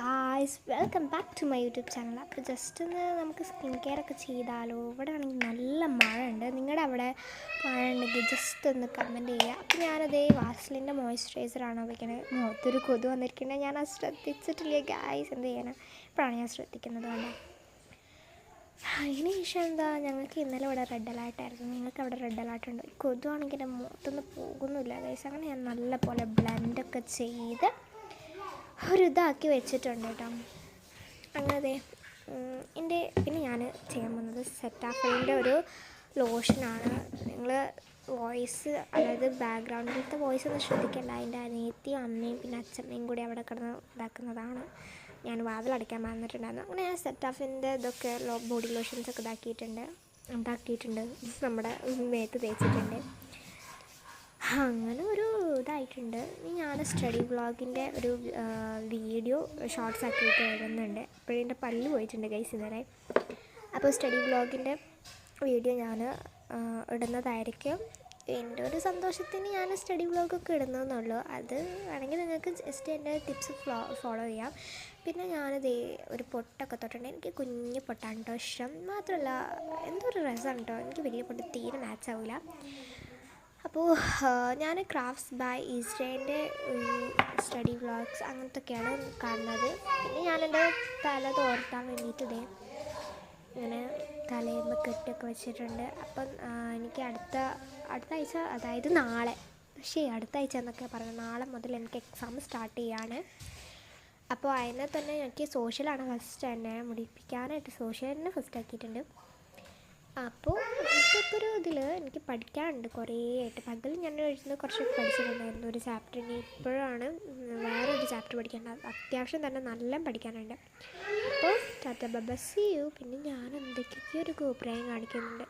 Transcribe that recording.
Guys, welcome back to my YouTube channel. അപ്പോൾ just ഒന്ന് നമുക്ക് സ്കിൻ കെയർ ഒക്കെ ചെയ്താലോ. ഇവിടെ ആണെങ്കിൽ നല്ല മഴ ഉണ്ട്. നിങ്ങളുടെ അവിടെ മഴ ഉണ്ടെങ്കിൽ ജസ്റ്റ് ഒന്ന് കമൻറ്റ് ചെയ്യുക. അപ്പോൾ ഞാനതേ വാസ്ലിൻ്റെ മോയ്സ്ചറൈസറാണോ വയ്ക്കണത്. മുഖത്തൊരു കൊതു വന്നിരിക്കുന്നത് ഞാൻ ശ്രദ്ധിച്ചിട്ടില്ല ഗായ്സ്. എന്ത് ചെയ്യാനാണ്, ഇപ്പോഴാണ് ഞാൻ ശ്രദ്ധിക്കുന്നത്. വേണ്ട, അതിന് ശേഷം എന്താ, ഞങ്ങൾക്ക് ഇന്നലെ ഇവിടെ റെഡ് അലേർട്ടായിരുന്നു. നിങ്ങൾക്ക് അവിടെ റെഡ് അലേർട്ട് ഉണ്ട്. കൊതു ആണെങ്കിൽ എൻ്റെ മുഖത്തൊന്നും പോകുന്നില്ല ഗൈസ്. അങ്ങനെ ഞാൻ നല്ല പോലെ ബ്ലെൻഡൊക്കെ ചെയ്ത് ഒരു ഇതാക്കി വെച്ചിട്ടുണ്ട് കേട്ടോ. അങ്ങനെ പിന്നെ ഞാൻ ചെയ്യാൻ പോകുന്നത് സെറ്റാഫിലിൻ്റെ ഒരു ലോഷനാണ്. നിങ്ങൾ വോയിസ്, അതായത് ബാക്ക്ഗ്രൗണ്ടിലത്തെ വോയിസ് ഒന്നും ശ്രദ്ധിക്കേണ്ട. അതിൻ്റെ അനിയത്തിയും അമ്മയും പിന്നെ അച്ഛമ്മയും കൂടി അവിടെ കിടന്ന് ഇതാക്കുന്നതാണ്. ഞാൻ വാതിലടയ്ക്കാൻ മറന്നിട്ടുണ്ടായിരുന്നു. അങ്ങനെ ഞാൻ സെറ്റാഫിൻ്റെ ഇതൊക്കെ ബോഡി ലോഷൻസൊക്കെ ഉണ്ടാക്കിയിട്ടുണ്ട് നമ്മുടെ മേത്ത് തേച്ചിട്ടുണ്ട്. അങ്ങനെ ഒരു ഇതായിട്ടുണ്ട്. ഞാൻ സ്റ്റഡി വ്ളോഗിൻ്റെ ഒരു വീഡിയോ ഷോർട്സ് ആക്കിയിട്ട് ഇടുന്നുണ്ട്. ഇപ്പോഴും എൻ്റെ പല്ല് പോയിട്ടുണ്ട് ഗൈസ് ഇതുവരെ. അപ്പോൾ സ്റ്റഡി വ്ളോഗിൻ്റെ വീഡിയോ ഞാൻ ഇടുന്നതായിരിക്കും. എൻ്റെ ഒരു സന്തോഷത്തിന് ഞാൻ സ്റ്റഡി വ്ളോഗൊക്കെ ഇടുന്നതെന്നുള്ളൂ. അത് വേണമെങ്കിൽ നിങ്ങൾക്ക് ജസ്റ്റ് എൻ്റെ ടിപ്സ് ഫോളോ ചെയ്യാം. പിന്നെ ഞാനിത് ഒരു പൊട്ടൊക്കെ തൊട്ടുണ്ട്. എനിക്ക് കുഞ്ഞ് പൊട്ടാണ് കേട്ടോ ഇഷ്ടം. മാത്രമല്ല എന്തോ ഒരു രസമാണ് കേട്ടോ. എനിക്ക് വലിയ പൊട്ട് തീരെ മാച്ച് ആവില്ല. അപ്പോൾ ഞാൻ ക്രാഫ്റ്റ്സ് ബൈ ഈസ്റ്റേൻ്റെ സ്റ്റഡി വ്ളോഗ്സ് അങ്ങനത്തൊക്കെയാണ് കാണുന്നത്. പിന്നെ ഞാനെൻ്റെ തല തോർത്താൻ വേണ്ടിയിട്ട് ഇങ്ങനെ തലയുമ്പോൾ കെട്ടൊക്കെ വെച്ചിട്ടുണ്ട്. അപ്പം എനിക്ക് അടുത്ത ആഴ്ച, അതായത് നാളെ, അടുത്ത ആഴ്ച എന്നൊക്കെ പറഞ്ഞു, നാളെ മുതൽ എനിക്ക് എക്സാം സ്റ്റാർട്ട് ചെയ്യാണ്. അപ്പോൾ അതിനെ തന്നെ എനിക്ക് സോഷ്യലാണ് ഫസ്റ്റ് തന്നെ മുടിപ്പിക്കാനായിട്ട്. സോഷ്യൽ തന്നെ ഫസ്റ്റ് ആക്കിയിട്ടുണ്ട്. അപ്പോൾ ഇതൊക്കെ ഒരു ഇതിൽ എനിക്ക് പഠിക്കാനുണ്ട് കുറേ ആയിട്ട്. പകൽ ഞാൻ എഴുതുന്നത് കുറച്ചൊക്കെ പഠിച്ചിട്ടുണ്ടായിരുന്നു ഒരു ചാപ്റ്റർ. ഇനി ഇപ്പോഴാണ് വേറൊരു ചാപ്റ്റർ പഠിക്കേണ്ടത്. അത്യാവശ്യം തന്നെ നല്ല പഠിക്കാനുണ്ട്. അപ്പോൾ ടാറ്റ ബൈ, സീ യു. പിന്നെ ഞാൻ എന്തൊക്കെയോ ഒരു കോപ്രായം കാണിക്കുന്നുണ്ട്.